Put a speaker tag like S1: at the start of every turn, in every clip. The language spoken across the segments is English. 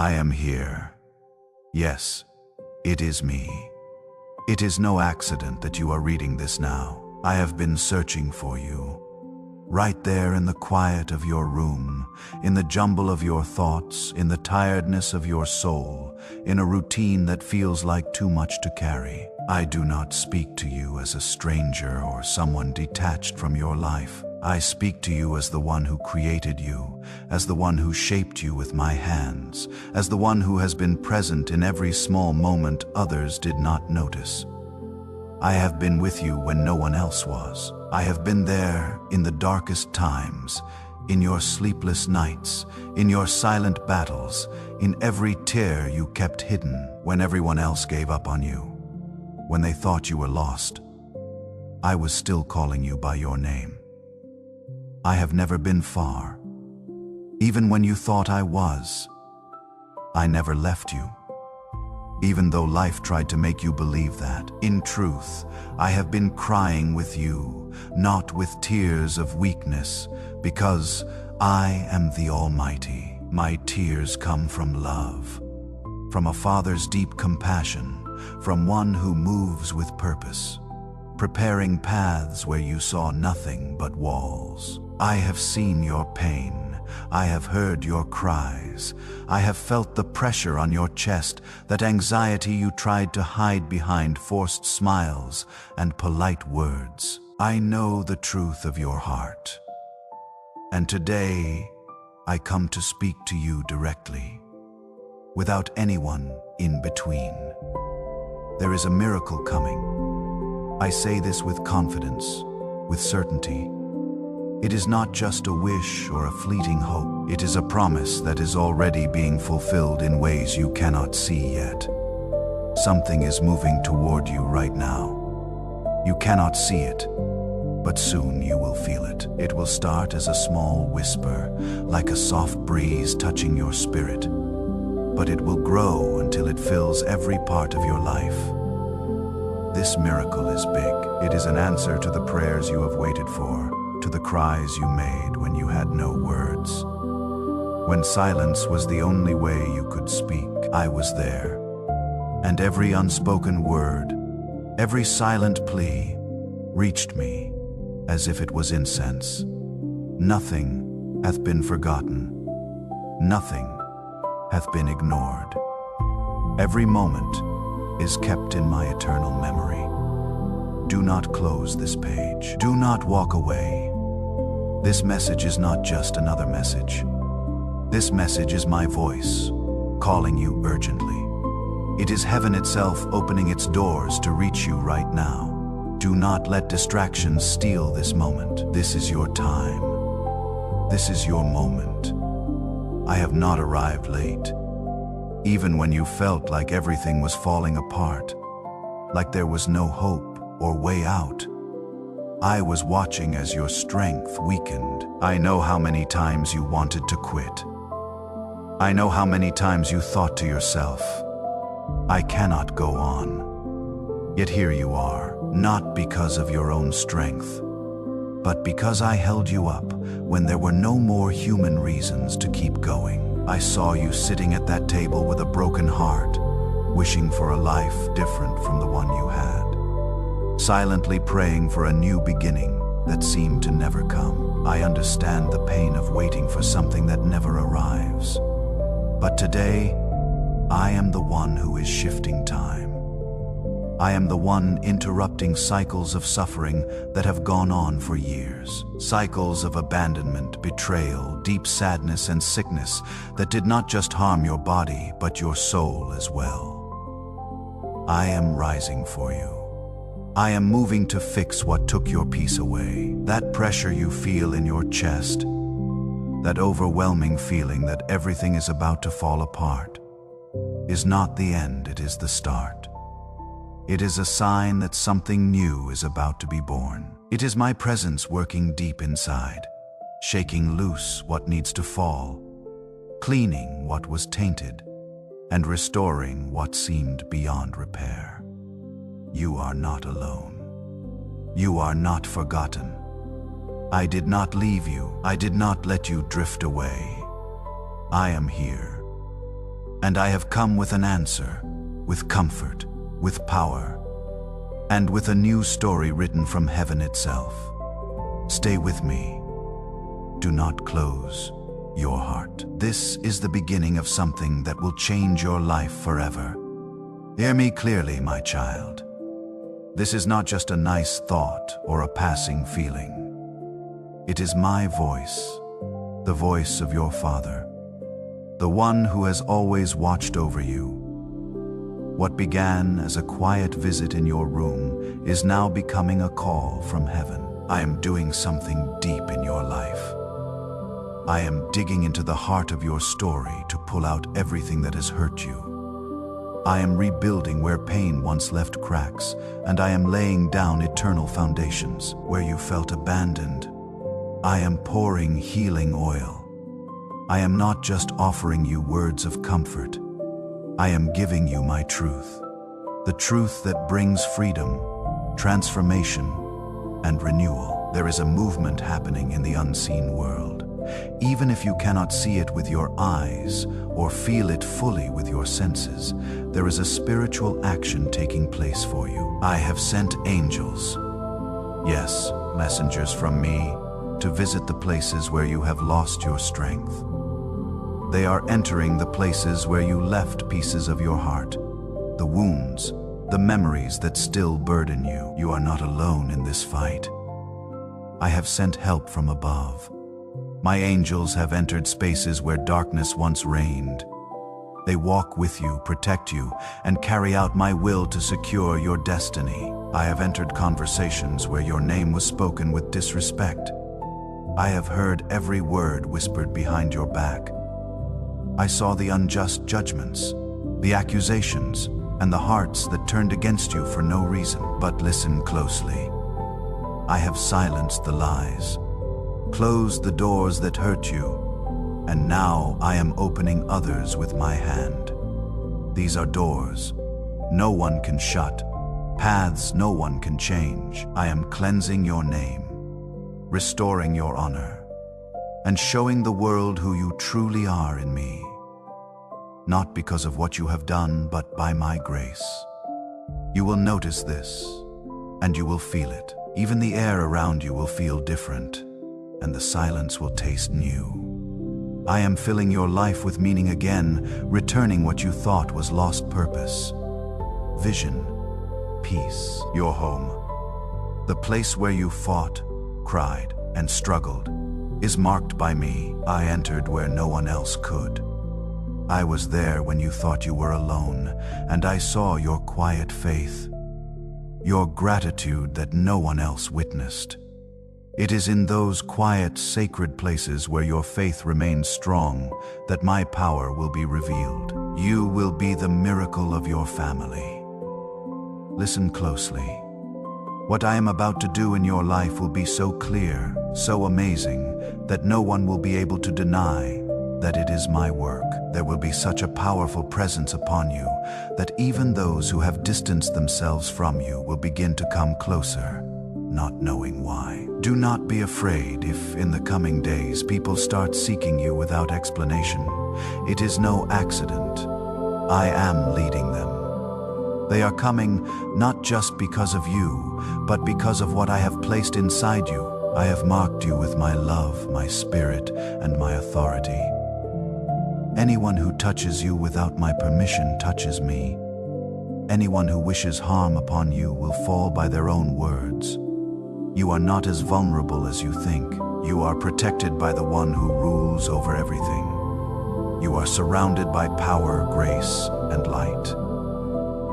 S1: I am here. Yes, it is me. It is no accident that you are reading this now. I have been searching for you. Right there in the quiet of your room, in the jumble of your thoughts, in the tiredness of your soul, in a routine that feels like too much to carry. I do not speak to you as a stranger or someone detached from your life. I speak to you as the one who created you, as the one who shaped you with my hands, as the one who has been present in every small moment others did not notice. I have been with you when no one else was. I have been there in the darkest times, in your sleepless nights, in your silent battles, in every tear you kept hidden when everyone else gave up on you. When they thought you were lost, I was still calling you by your name. I have never been far. Even when you thought I was, I never left you. Even though life tried to make you believe that. In truth, I have been crying with you, not with tears of weakness, because I am the Almighty. My tears come from love, from a father's deep compassion, from one who moves with purpose, preparing paths where you saw nothing but walls. I have seen your pain. I have heard your cries. I have felt the pressure on your chest, that anxiety you tried to hide behind forced smiles and polite words. I know the truth of your heart. And today, I come to speak to you directly, without anyone in between. There is a miracle coming. I say this with confidence, with certainty. It is not just a wish or a fleeting hope. It is a promise that is already being fulfilled in ways you cannot see yet. Something is moving toward you right now. You cannot see it, but soon you will feel it. It will start as a small whisper, like a soft breeze touching your spirit. But it will grow until it fills every part of your life. This miracle is big. It is an answer to the prayers you have waited for, to the cries you made when you had no words. When silence was the only way you could speak, I was there. And every unspoken word, every silent plea, reached me as if it was incense. Nothing hath been forgotten. Nothing hath been ignored. Every moment is kept in my eternal memory. Do not close this page. Do not walk away. This message is not just another message. This message is my voice, calling you urgently. It is heaven itself opening its doors to reach you right now. Do not let distractions steal this moment. This is your time. This is your moment. I have not arrived late. Even when you felt like everything was falling apart, like there was no hope or way out, I was watching as your strength weakened. I know how many times you wanted to quit. I know how many times you thought to yourself, I cannot go on. Yet here you are, not because of your own strength, but because I held you up when there were no more human reasons to keep going. I saw you sitting at that table with a broken heart, wishing for a life different from the one you had. Silently praying for a new beginning that seemed to never come. I understand the pain of waiting for something that never arrives. But today, I am the one who is shifting time. I am the one interrupting cycles of suffering that have gone on for years. Cycles of abandonment, betrayal, deep sadness, and sickness that did not just harm your body, but your soul as well. I am rising for you. I am moving to fix what took your peace away. That pressure you feel in your chest, that overwhelming feeling that everything is about to fall apart, is not the end, it is the start. It is a sign that something new is about to be born. It is my presence working deep inside, shaking loose what needs to fall, cleaning what was tainted, and restoring what seemed beyond repair. You are not alone. You are not forgotten. I did not leave you. I did not let you drift away. I am here. And I have come with an answer, with comfort, with power, and with a new story written from heaven itself. Stay with me. Do not close your heart. This is the beginning of something that will change your life forever. Hear me clearly, my child. This is not just a nice thought or a passing feeling. It is my voice, the voice of your Father, the one who has always watched over you. What began as a quiet visit in your room is now becoming a call from heaven. I am doing something deep in your life. I am digging into the heart of your story to pull out everything that has hurt you. I am rebuilding where pain once left cracks, and I am laying down eternal foundations where you felt abandoned. I am pouring healing oil. I am not just offering you words of comfort. I am giving you my truth, the truth that brings freedom, transformation, and renewal. There is a movement happening in the unseen world. Even if you cannot see it with your eyes or feel it fully with your senses, there is a spiritual action taking place for you. I have sent angels, yes, messengers from me, to visit the places where you have lost your strength. They are entering the places where you left pieces of your heart, the wounds, the memories that still burden you. You are not alone in this fight. I have sent help from above. My angels have entered spaces where darkness once reigned. They walk with you, protect you, and carry out my will to secure your destiny. I have entered conversations where your name was spoken with disrespect. I have heard every word whispered behind your back. I saw the unjust judgments, the accusations, and the hearts that turned against you for no reason. But listen closely. I have silenced the lies, closed the doors that hurt you, and now I am opening others with my hand. These are doors no one can shut, paths no one can change. I am cleansing your name, restoring your honor, and showing the world who you truly are in me. Not because of what you have done, but by my grace. You will notice this, and you will feel it. Even the air around you will feel different, and the silence will taste new. I am filling your life with meaning again, returning what you thought was lost purpose. Vision, peace, your home. The place where you fought, cried, and struggled is marked by me. I entered where no one else could. I was there when you thought you were alone, and I saw your quiet faith, your gratitude that no one else witnessed. It is in those quiet, sacred places where your faith remains strong that my power will be revealed. You will be the miracle of your family. Listen closely. What I am about to do in your life will be so clear, so amazing, that no one will be able to deny that it is my work. There will be such a powerful presence upon you that even those who have distanced themselves from you will begin to come closer, not knowing why. Do not be afraid if in the coming days people start seeking you without explanation. It is no accident. I am leading them. They are coming not just because of you, but because of what I have placed inside you. I have marked you with my love, my spirit, and my authority. Anyone who touches you without my permission touches me. Anyone who wishes harm upon you will fall by their own words. You are not as vulnerable as you think. You are protected by the one who rules over everything. You are surrounded by power, grace, and light.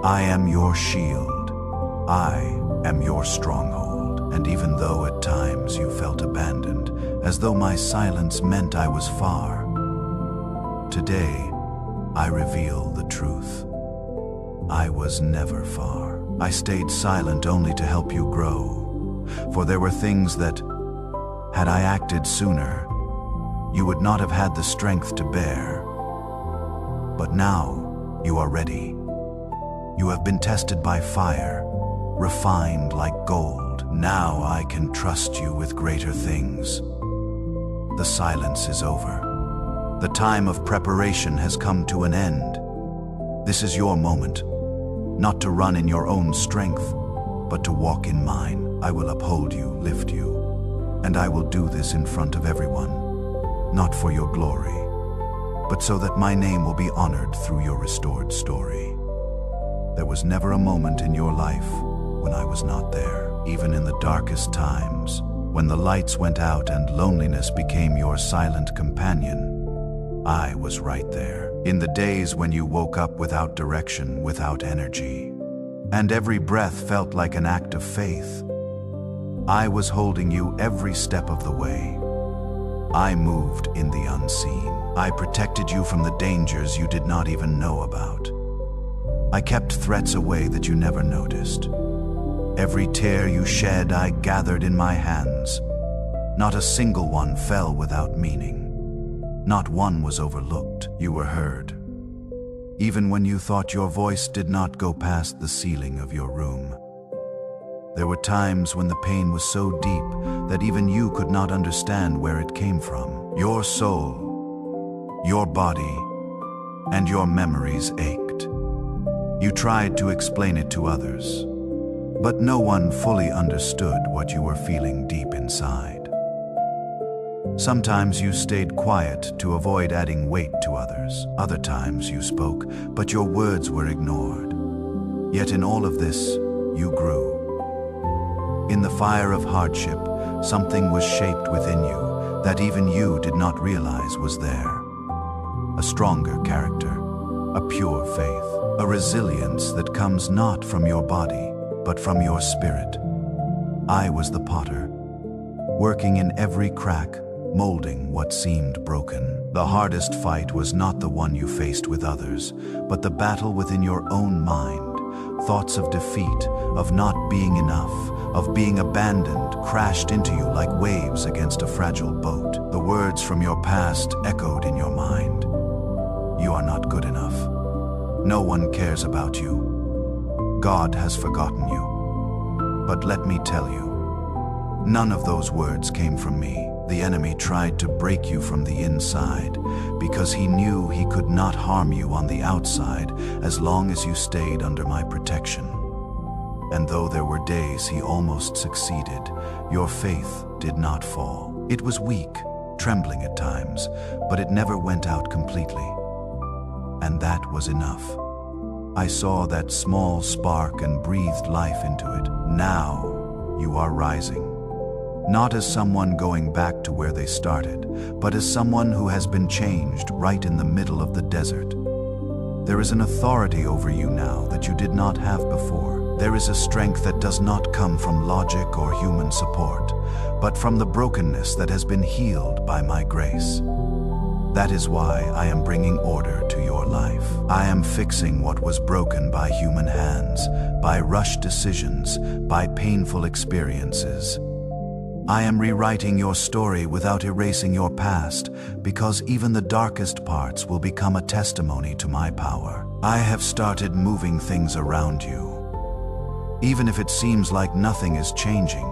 S1: I am your shield. I am your stronghold. And even though at times you felt abandoned, as though my silence meant I was far, today, I reveal the truth. I was never far. I stayed silent only to help you grow. For there were things that, had I acted sooner, you would not have had the strength to bear. But now, you are ready. You have been tested by fire, refined like gold. Now I can trust you with greater things. The silence is over. The time of preparation has come to an end. This is your moment, not to run in your own strength, but to walk in mine. I will uphold you, lift you, and I will do this in front of everyone, not for your glory, but so that my name will be honored through your restored story. There was never a moment in your life when I was not there, even in the darkest times, when the lights went out and loneliness became your silent companion. I was right there. In the days when you woke up without direction, without energy, and every breath felt like an act of faith, I was holding you every step of the way. I moved in the unseen. I protected you from the dangers you did not even know about. I kept threats away that you never noticed. Every tear you shed I gathered in my hands. Not a single one fell without meaning. Not one was overlooked. You were heard, even when you thought your voice did not go past the ceiling of your room. There were times when the pain was so deep that even you could not understand where it came from. Your soul, your body, and your memories ached. You tried to explain it to others, but no one fully understood what you were feeling deep inside. Sometimes you stayed quiet to avoid adding weight to others. Other times you spoke, but your words were ignored. Yet in all of this, you grew. In the fire of hardship, something was shaped within you that even you did not realize was there. A stronger character, a pure faith, a resilience that comes not from your body, but from your spirit. I was the potter, working in every crack, molding what seemed broken. The hardest fight was not the one you faced with others, but the battle within your own mind. Thoughts of defeat, of not being enough, of being abandoned, crashed into you like waves against a fragile boat. The words from your past echoed in your mind. You are not good enough. No one cares about you. God has forgotten you. But let me tell you, none of those words came from me. The enemy tried to break you from the inside because he knew he could not harm you on the outside as long as you stayed under my protection. And though there were days he almost succeeded, your faith did not fall. It was weak, trembling at times, but it never went out completely. And that was enough. I saw that small spark and breathed life into it. Now you are rising. Not as someone going back to where they started, but as someone who has been changed right in the middle of the desert. There is an authority over you now that you did not have before. There is a strength that does not come from logic or human support, but from the brokenness that has been healed by my grace. That is why I am bringing order to your life. I am fixing what was broken by human hands, by rushed decisions, by painful experiences. I am rewriting your story without erasing your past, because even the darkest parts will become a testimony to my power. I have started moving things around you. Even if it seems like nothing is changing,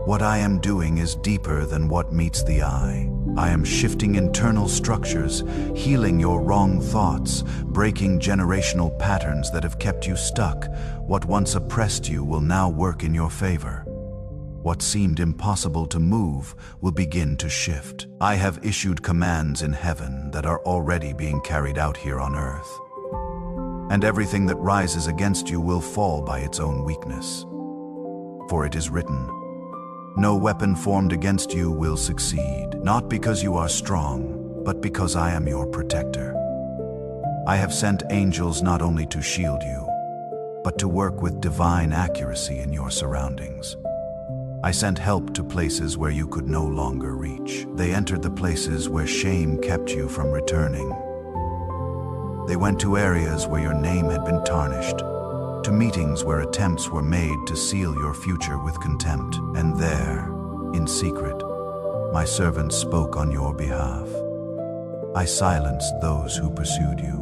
S1: what I am doing is deeper than what meets the eye. I am shifting internal structures, healing your wrong thoughts, breaking generational patterns that have kept you stuck. What once oppressed you will now work in your favor. What seemed impossible to move will begin to shift. I have issued commands in heaven that are already being carried out here on earth. And everything that rises against you will fall by its own weakness. For it is written, no weapon formed against you will succeed, not because you are strong, but because I am your protector. I have sent angels not only to shield you, but to work with divine accuracy in your surroundings. I sent help to places where you could no longer reach. They entered the places where shame kept you from returning. They went to areas where your name had been tarnished, to meetings where attempts were made to seal your future with contempt. And there, in secret, my servants spoke on your behalf. I silenced those who pursued you.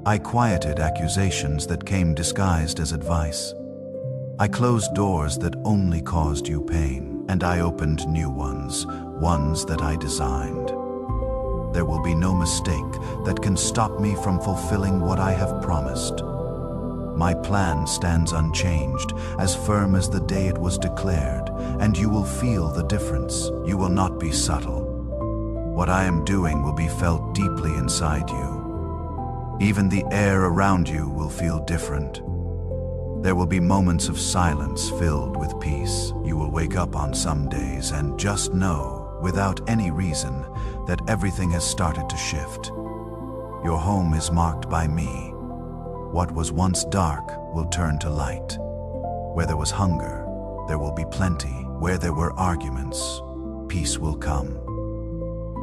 S1: I quieted accusations that came disguised as advice. I closed doors that only caused you pain, and I opened new ones, ones that I designed. There will be no mistake that can stop me from fulfilling what I have promised. My plan stands unchanged, as firm as the day it was declared, and you will feel the difference. You will not be subtle. What I am doing will be felt deeply inside you. Even the air around you will feel different. There will be moments of silence filled with peace. You will wake up on some days and just know, without any reason, that everything has started to shift. Your home is marked by me. What was once dark will turn to light. Where there was hunger, there will be plenty. Where there were arguments, peace will come.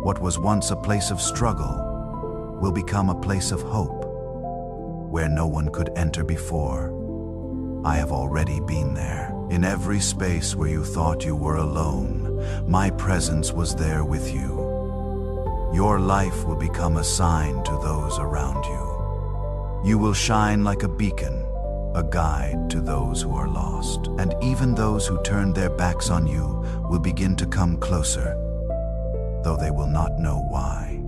S1: What was once a place of struggle will become a place of hope. Where no one could enter before, I have already been there. In every space where you thought you were alone, my presence was there with you. Your life will become a sign to those around you. You will shine like a beacon, a guide to those who are lost. And even those who turned their backs on you will begin to come closer, though they will not know why.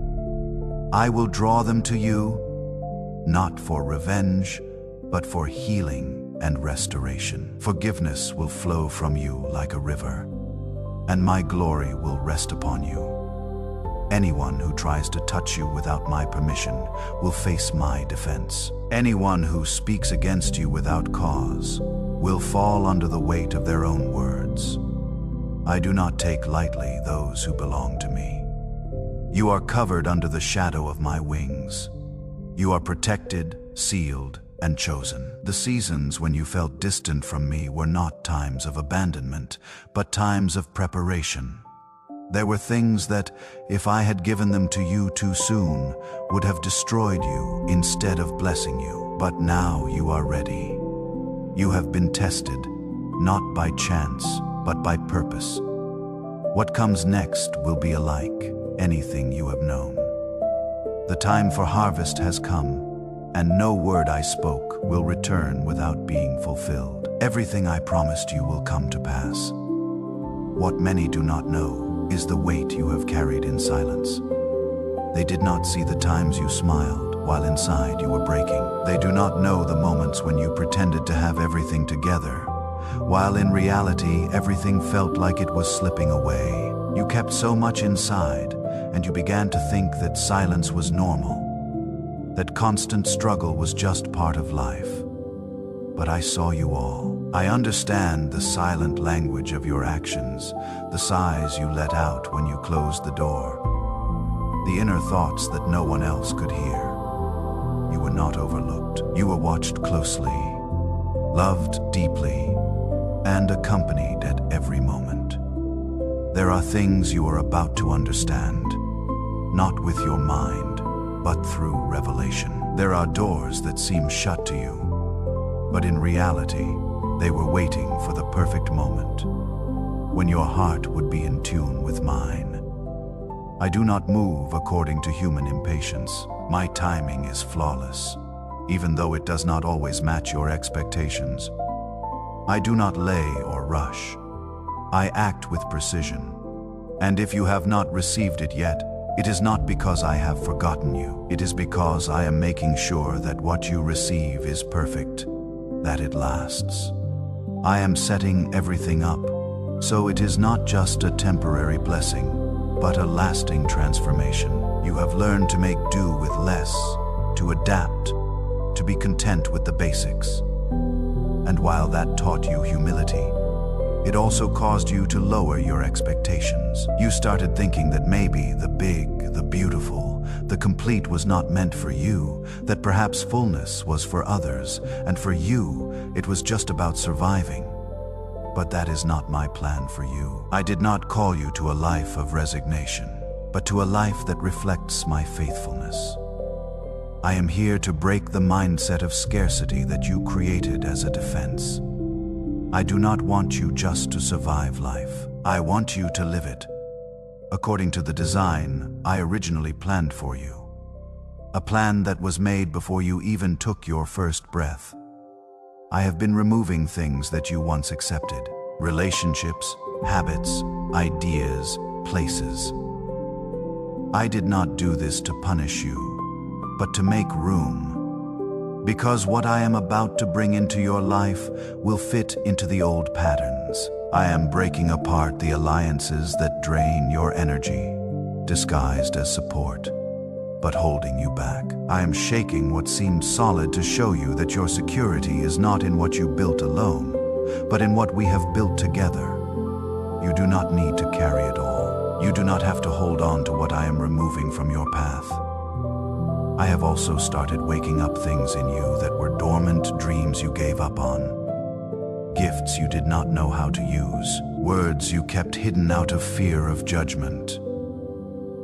S1: I will draw them to you, not for revenge, but for healing and restoration. Forgiveness will flow from you like a river, and my glory will rest upon you. Anyone who tries to touch you without my permission will face my defense. Anyone who speaks against you without cause will fall under the weight of their own words. I do not take lightly those who belong to me. You are covered under the shadow of my wings. You are protected, sealed, and chosen. The seasons when you felt distant from me were not times of abandonment, but times of preparation. There were things that, if I had given them to you too soon, would have destroyed you instead of blessing you. But now you are ready. You have been tested, not by chance, but by purpose. What comes next will be alike anything you have known. The time for harvest has come, and no word I spoke will return without being fulfilled. Everything I promised you will come to pass. What many do not know is the weight you have carried in silence. They did not see the times you smiled while inside you were breaking. They do not know the moments when you pretended to have everything together, while in reality everything felt like it was slipping away. You kept so much inside, and you began to think that silence was normal, that constant struggle was just part of life. But I saw you all. I understand the silent language of your actions, the sighs you let out when you closed the door, the inner thoughts that no one else could hear. You were not overlooked. You were watched closely, loved deeply, and accompanied at every moment. There are things you are about to understand, not with your mind, but through revelation. There are doors that seem shut to you, but in reality, they were waiting for the perfect moment, when your heart would be in tune with mine. I do not move according to human impatience. My timing is flawless, even though it does not always match your expectations. I do not lay or rush. I act with precision. And if you have not received it yet, it is not because I have forgotten you. It is because I am making sure that what you receive is perfect, that it lasts. I am setting everything up, so it is not just a temporary blessing, but a lasting transformation. You have learned to make do with less, to adapt, to be content with the basics. And while that taught you humility, it also caused you to lower your expectations. You started thinking that maybe the big, the beautiful, the complete was not meant for you, that perhaps fullness was for others, and for you, it was just about surviving. But that is not my plan for you. I did not call you to a life of resignation, but to a life that reflects my faithfulness. I am here to break the mindset of scarcity that you created as a defense. I do not want you just to survive life. I want you to live it, according to the design I originally planned for you. A plan that was made before you even took your first breath. I have been removing things that you once accepted. Relationships, habits, ideas, places. I did not do this to punish you, but to make room. Because what I am about to bring into your life will fit into the old patterns. I am breaking apart the alliances that drain your energy, disguised as support, but holding you back. I am shaking what seems solid to show you that your security is not in what you built alone, but in what we have built together. You do not need to carry it all. You do not have to hold on to what I am removing from your path. I have also started waking up things in you that were dormant dreams you gave up on, gifts you did not know how to use, words you kept hidden out of fear of judgment.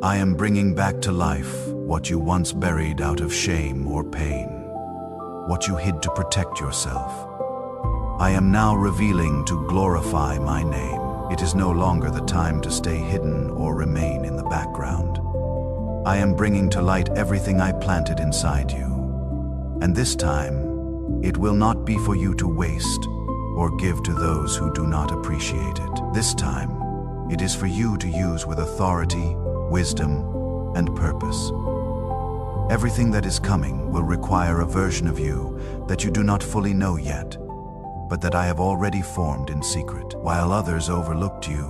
S1: I am bringing back to life what you once buried out of shame or pain, what you hid to protect yourself. I am now revealing to glorify my name. It is no longer the time to stay hidden or remain in the background. I am bringing to light everything I planted inside you. And this time, it will not be for you to waste or give to those who do not appreciate it. This time, it is for you to use with authority, wisdom, and purpose. Everything that is coming will require a version of you that you do not fully know yet, but that I have already formed in secret. While others overlooked you,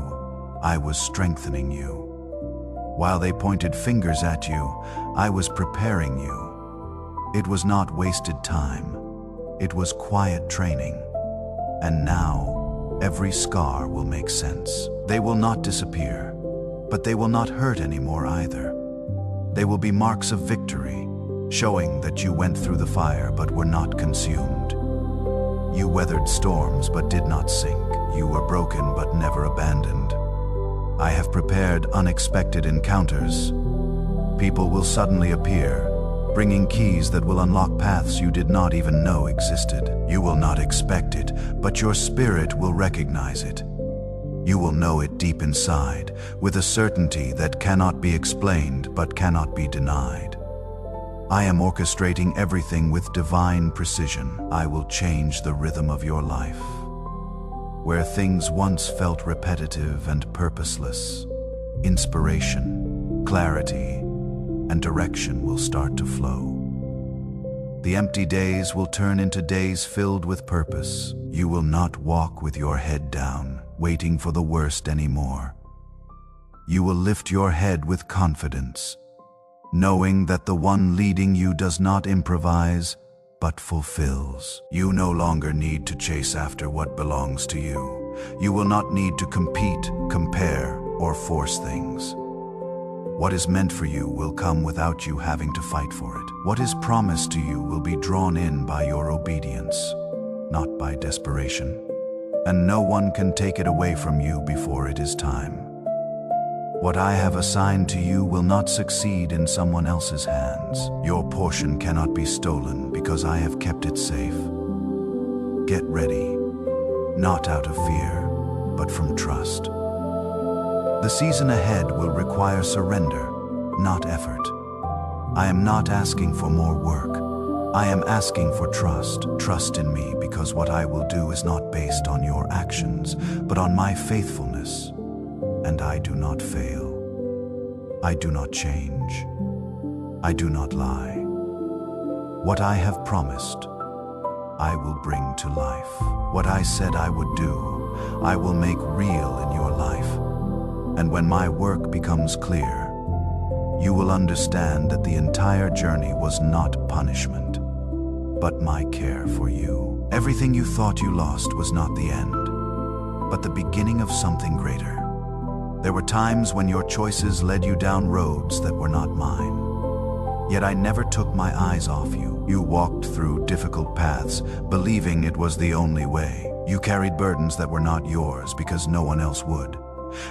S1: I was strengthening you. While they pointed fingers at you, I was preparing you. It was not wasted time. It was quiet training. And now, every scar will make sense. They will not disappear, but they will not hurt anymore either. They will be marks of victory, showing that you went through the fire but were not consumed. You weathered storms but did not sink. You were broken but never abandoned. I have prepared unexpected encounters. People will suddenly appear, bringing keys that will unlock paths you did not even know existed. You will not expect it, but your spirit will recognize it. You will know it deep inside, with a certainty that cannot be explained but cannot be denied. I am orchestrating everything with divine precision. I will change the rhythm of your life. Where things once felt repetitive and purposeless, inspiration, clarity, and direction will start to flow. The empty days will turn into days filled with purpose. You will not walk with your head down, waiting for the worst anymore. You will lift your head with confidence, knowing that the one leading you does not improvise, but fulfills. You no longer need to chase after what belongs to you. You will not need to compete, compare, or force things. What is meant for you will come without you having to fight for it. What is promised to you will be drawn in by your obedience, not by desperation. And no one can take it away from you before it is time. What I have assigned to you will not succeed in someone else's hands. Your portion cannot be stolen because I have kept it safe. Get ready, not out of fear, but from trust. The season ahead will require surrender, not effort. I am not asking for more work. I am asking for trust. Trust in me, because what I will do is not based on your actions, but on my faithfulness. And I do not fail. I do not change. I do not lie. What I have promised, I will bring to life. What I said I would do, I will make real in your life. And when my work becomes clear, you will understand that the entire journey was not punishment, but my care for you. Everything you thought you lost was not the end, but the beginning of something greater. There were times when your choices led you down roads that were not mine. Yet I never took my eyes off you. You walked through difficult paths, believing it was the only way. You carried burdens that were not yours because no one else would,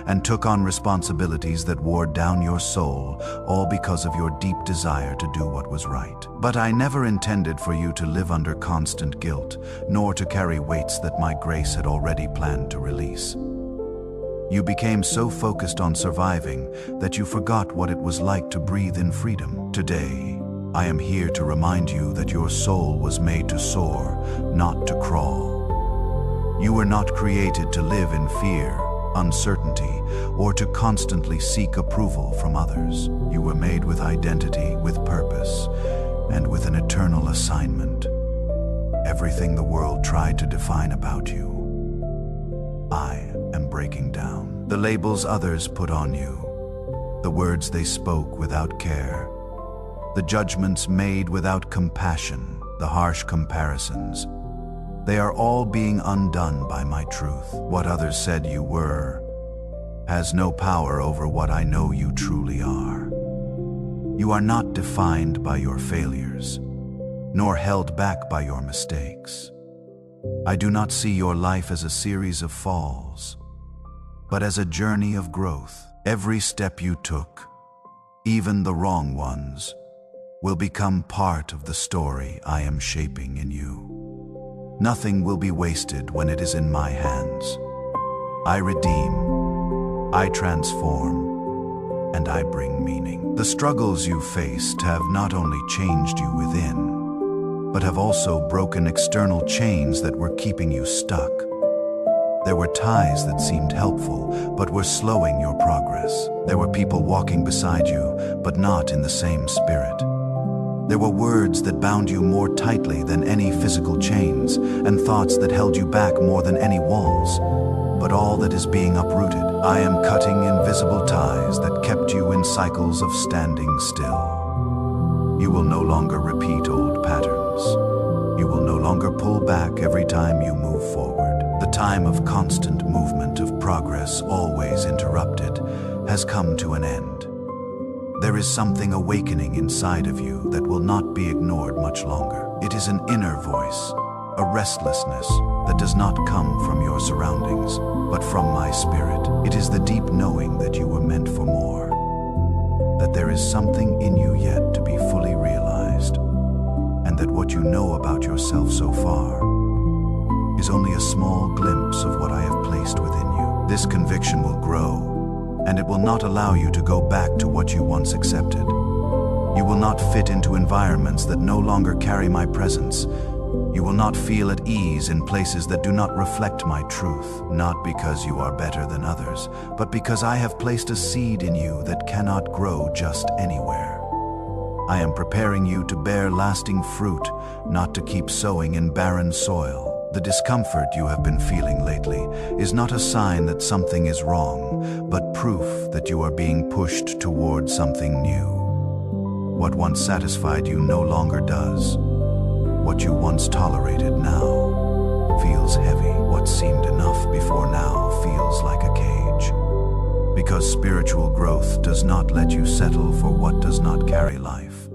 S1: and took on responsibilities that wore down your soul, all because of your deep desire to do what was right. But I never intended for you to live under constant guilt, nor to carry weights that my grace had already planned to release. You became so focused on surviving that you forgot what it was like to breathe in freedom. Today, I am here to remind you that your soul was made to soar, not to crawl. You were not created to live in fear, uncertainty, or to constantly seek approval from others. You were made with identity, with purpose, and with an eternal assignment. Everything the world tried to define about you, I am breaking down. The labels others put on you, the words they spoke without care, the judgments made without compassion, the harsh comparisons, they are all being undone by my truth. What others said you were has no power over what I know you truly are. You are not defined by your failures, nor held back by your mistakes. I do not see your life as a series of falls, but as a journey of growth. Every step you took, even the wrong ones, will become part of the story I am shaping in you. Nothing will be wasted when it is in my hands. I redeem, I transform, and I bring meaning. The struggles you faced have not only changed you within, but have also broken external chains that were keeping you stuck. There were ties that seemed helpful, but were slowing your progress. There were people walking beside you, but not in the same spirit. There were words that bound you more tightly than any physical chains, and thoughts that held you back more than any walls. But all that is being uprooted. I am cutting invisible ties that kept you in cycles of standing still. You will no longer repeat old patterns. You will no longer pull back every time you move forward. The time of constant movement of progress, always interrupted, has come to an end. There is something awakening inside of you that will not be ignored much longer. It is an inner voice, a restlessness that does not come from your surroundings, but from my spirit. It is the deep knowing that you were meant for more, that there is something in you yet to be fully realized, and that what you know about yourself so far is only a small glimpse of what I have placed within you. This conviction will grow, and it will not allow you to go back to what you once accepted. You will not fit into environments that no longer carry my presence. You will not feel at ease in places that do not reflect my truth, not because you are better than others, but because I have placed a seed in you that cannot grow just anywhere. I am preparing you to bear lasting fruit, not to keep sowing in barren soil. The discomfort you have been feeling lately is not a sign that something is wrong, but proof that you are being pushed toward something new. What once satisfied you no longer does. What you once tolerated now feels heavy. What seemed enough before now feels like a cage. Because spiritual growth does not let you settle for what does not carry life.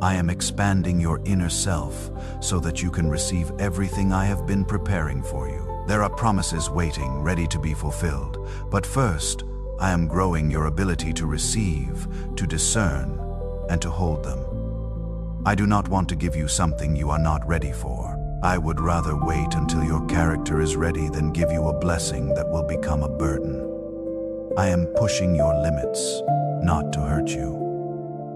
S1: I am expanding your inner self so that you can receive everything I have been preparing for you. There are promises waiting, ready to be fulfilled. But first, I am growing your ability to receive, to discern, and to hold them. I do not want to give you something you are not ready for. I would rather wait until your character is ready than give you a blessing that will become a burden. I am pushing your limits, not to hurt you,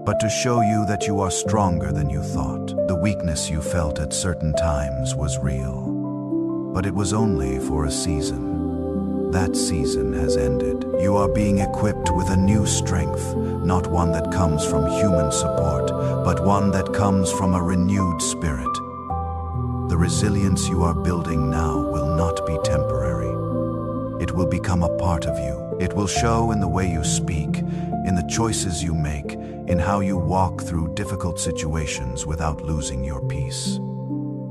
S1: but to show you that you are stronger than you thought. The weakness you felt at certain times was real, but it was only for a season. That season has ended. You are being equipped with a new strength, not one that comes from human support, but one that comes from a renewed spirit. The resilience you are building now will not be temporary. It will become a part of you. It will show in the way you speak, in the choices you make, in how you walk through difficult situations without losing your peace.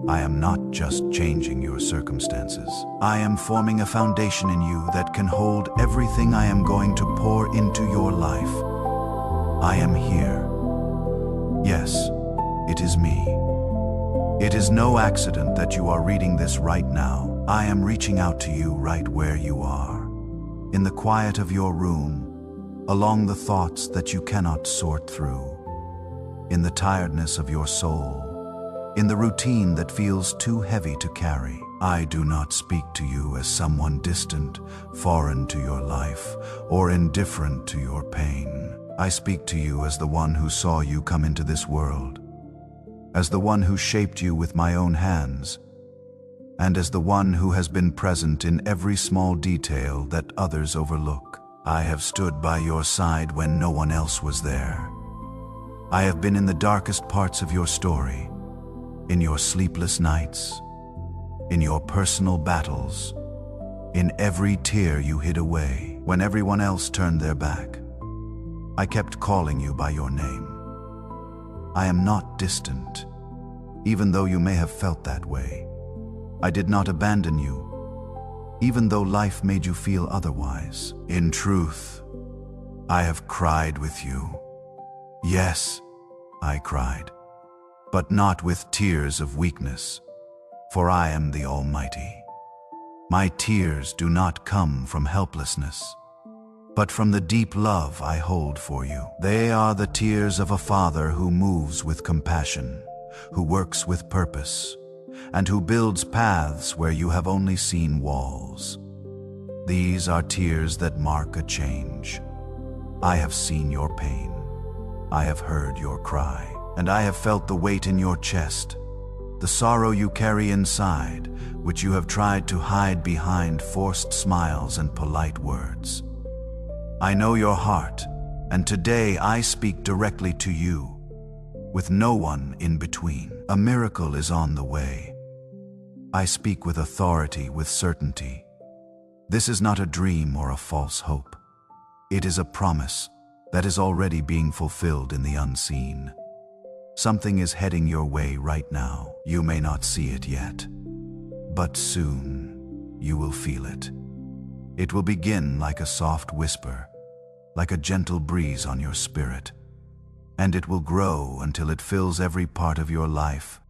S1: I am not just changing your circumstances. I am forming a foundation in you that can hold everything I am going to pour into your life. I am here. Yes, it is me. It is no accident that you are reading this right now. I am reaching out to you right where you are, in the quiet of your room, along the thoughts that you cannot sort through, in the tiredness of your soul, in the routine that feels too heavy to carry. I do not speak to you as someone distant, foreign to your life, or indifferent to your pain. I speak to you as the one who saw you come into this world, as the one who shaped you with my own hands, and as the one who has been present in every small detail that others overlook. I have stood by your side when no one else was there. I have been in the darkest parts of your story, in your sleepless nights, in your personal battles, in every tear you hid away when everyone else turned their back. I kept calling you by your name. I am not distant, even though you may have felt that way. I did not abandon you, even though life made you feel otherwise. In truth, I have cried with you. Yes, I cried, but not with tears of weakness, for I am the Almighty. My tears do not come from helplessness, but from the deep love I hold for you. They are the tears of a father who moves with compassion, who works with purpose, and who builds paths where you have only seen walls. These are tears that mark a change. I have seen your pain. I have heard your cry, and I have felt the weight in your chest, the sorrow you carry inside, which you have tried to hide behind forced smiles and polite words. I know your heart, and today I speak directly to you, with no one in between. A miracle is on the way. I speak with authority, with certainty. This is not a dream or a false hope. It is a promise that is already being fulfilled in the unseen. Something is heading your way right now. You may not see it yet, but soon you will feel it. It will begin like a soft whisper, like a gentle breeze on your spirit, and it will grow until it fills every part of your life,